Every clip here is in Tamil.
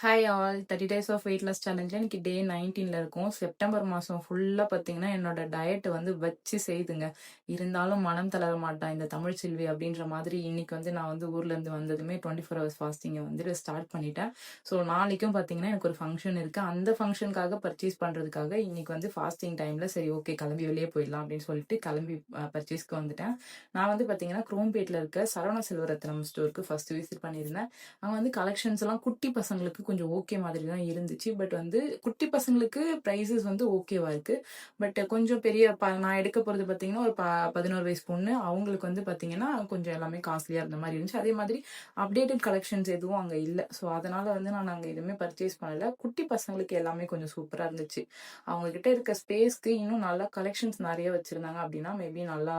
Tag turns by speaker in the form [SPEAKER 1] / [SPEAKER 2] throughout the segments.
[SPEAKER 1] Hi all 30 days of weight loss சேலஞ்சில் இன்னைக்கு டே 19ல இருக்கும். செப்டம்பர் மாதம் ஃபுல்லாக பார்த்தீங்கன்னா என்னோட டயட்டை வந்து வச்சு செய்துங்க. இருந்தாலும் மனம் தளர மாட்டான் இந்த தமிழ் செல்வி அப்படின்ற மாதிரி இன்னைக்கு வந்து நான் வந்து ஊர்லேருந்து வந்ததுமே 24 ஹவர்ஸ் ஃபாஸ்டிங்கை வந்து ஸ்டார்ட் பண்ணிட்டேன். ஸோ நாளைக்கும் பார்த்தீங்கன்னா எனக்கு ஒரு ஃபங்க்ஷன் இருக்குது. அந்த ஃபங்க்ஷனுக்காக பர்ச்சேஸ் பண்ணுறதுக்காக இன்னைக்கு வந்து ஃபாஸ்டிங் டைமில் சரி ஓகே கிளம்பி வெளியே போயிடலாம் அப்படின்னு சொல்லிட்டு கிளம்பி பர்ச்சேஸ்க்கு வந்துட்டேன். நான் வந்து பார்த்தீங்கன்னா குரோம்பேட்டில் இருக்க சரவண செல்வரத்னம் ஸ்டோருக்கு ஃபர்ஸ்ட் விசிட் பண்ணியிருந்தேன். அங்கே வந்து கலெக்ஷன்ஸ் எல்லாம் குட்டி பசங்களுக்கு கொஞ்சம் ஓகே மாதிரி தான் இருந்துச்சு. பட் வந்து குட்டி பசங்களுக்கு ப்ரைஸஸ் வந்து ஓகேவா இருக்கு. பட் கொஞ்சம் பெரிய நான் எடுக்க போகிறது பார்த்தீங்கன்னா ஒரு 11 வயசு பொண்ணு. அவங்களுக்கு வந்து பார்த்தீங்கன்னா கொஞ்சம் எல்லாமே காஸ்ட்லியாக இருந்த மாதிரி இருந்துச்சு. அதே மாதிரி அப்டேட்டட் கலெக்ஷன்ஸ் எதுவும் அங்கே இல்லை. ஸோ அதனால வந்து நான் அங்கே எதுவுமே பர்ச்சேஸ் பண்ணல. குட்டி பசங்களுக்கு எல்லாமே கொஞ்சம் சூப்பராக இருந்துச்சு. அவங்க கிட்ட இருக்க ஸ்பேஸ்க்கு இன்னும் நல்லா கலெக்ஷன்ஸ் நிறைய வச்சிருந்தாங்க அப்படின்னா மேபி நல்லா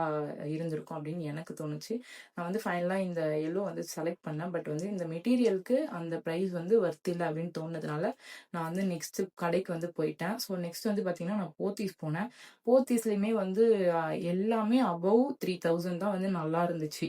[SPEAKER 1] இருந்திருக்கும் அப்படின்னு எனக்கு தோணுச்சு. நான் வந்து ஃபைனலாக இந்த எல்லோ வந்து செலக்ட் பண்ணேன். பட் வந்து இந்த மெட்டீரியலுக்கு அந்த ப்ரைஸ் வந்து ஒர்த் இல்லை அப்படின்னு தோணுனதுனால நான் வந்து நெக்ஸ்ட் கடைக்கு வந்து போயிட்டேன். ஸோ நெக்ஸ்ட் வந்து பார்த்தீங்கன்னா நான் போத்தீஸ் போனேன். போத்தீஸ்லையுமே வந்து எல்லாமே அபவ் 3000 தான் வந்து நல்லா இருந்துச்சு.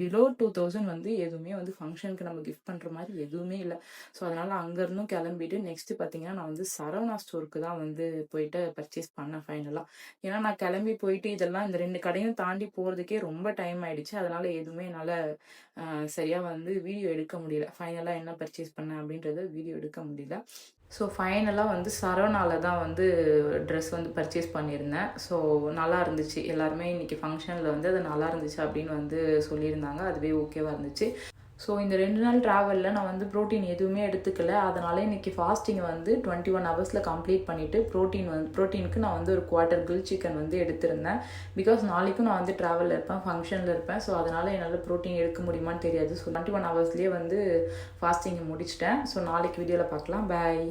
[SPEAKER 1] பிலோ 2000 வந்து எதுவுமே வந்து ஃபங்க்ஷனுக்கு நம்ம கிஃப்ட் பண்ணுற மாதிரி எதுவுமே இல்லை. ஸோ அதனால அங்கேருந்தும் கிளம்பிட்டு நெக்ஸ்ட் பார்த்தீங்கன்னா நான் வந்து சரவணா ஸ்டோருக்கு தான் வந்து போயிட்டு பர்ச்சேஸ் பண்ணேன் ஃபைனலாக. ஏன்னா நான் கிளம்பி போயிட்டு இதெல்லாம் இந்த 2 கடையும் தாண்டி போகிறதுக்கே ரொம்ப டைம் ஆயிடுச்சு. அதனால எதுவுமே என்னால் சரியாக வந்து வீடியோ எடுக்க முடியல. ஃபைனலாக என்ன பர்ச்சேஸ் பண்ணேன் அப்படின்றத வீடியோ எடுக்க முடியல. ஸோ ஃபைனலாக வந்து சரவணால தான் வந்து ட்ரெஸ் வந்து பர்ச்சேஸ் பண்ணியிருந்தேன். ஸோ நல்லா இருந்துச்சு. எல்லாருமே இன்றைக்கி ஃபங்க்ஷனில் வந்து அது நல்லா இருந்துச்சு அப்படின்னு வந்து சொல்லியிருந்தாங்க. அதுவே ஓகேவாக இருந்துச்சு. ஸோ இந்த 2 நாள் ட்ராவலில் நான் வந்து ப்ரோட்டீன் எதுவுமே எடுத்துக்கல. அதனால் இன்றைக்கி ஃபாஸ்டிங்கை வந்து 21 ஹவர்ஸில் கம்ப்ளீட் பண்ணிவிட்டு ப்ரோட்டீனுக்கு நான் வந்து ஒரு குவார்ட்டர் கிரில் சிக்கன் வந்து எடுத்திருந்தேன். பிகாஸ் நாளைக்கும் நான் வந்து ட்ராவலில் இருப்பேன், ஃபங்க்ஷனில் இருப்பேன். ஸோ அதனால் என்னால் ப்ரோட்டீன் எடுக்க முடியுமான்னு தெரியாது. ஸோ 21 ஹவர்ஸ்லேயே வந்து ஃபாஸ்டிங்கை முடிச்சிட்டேன். ஸோ நாளைக்கு வீடியோவில் பார்க்கலாம். பாய்.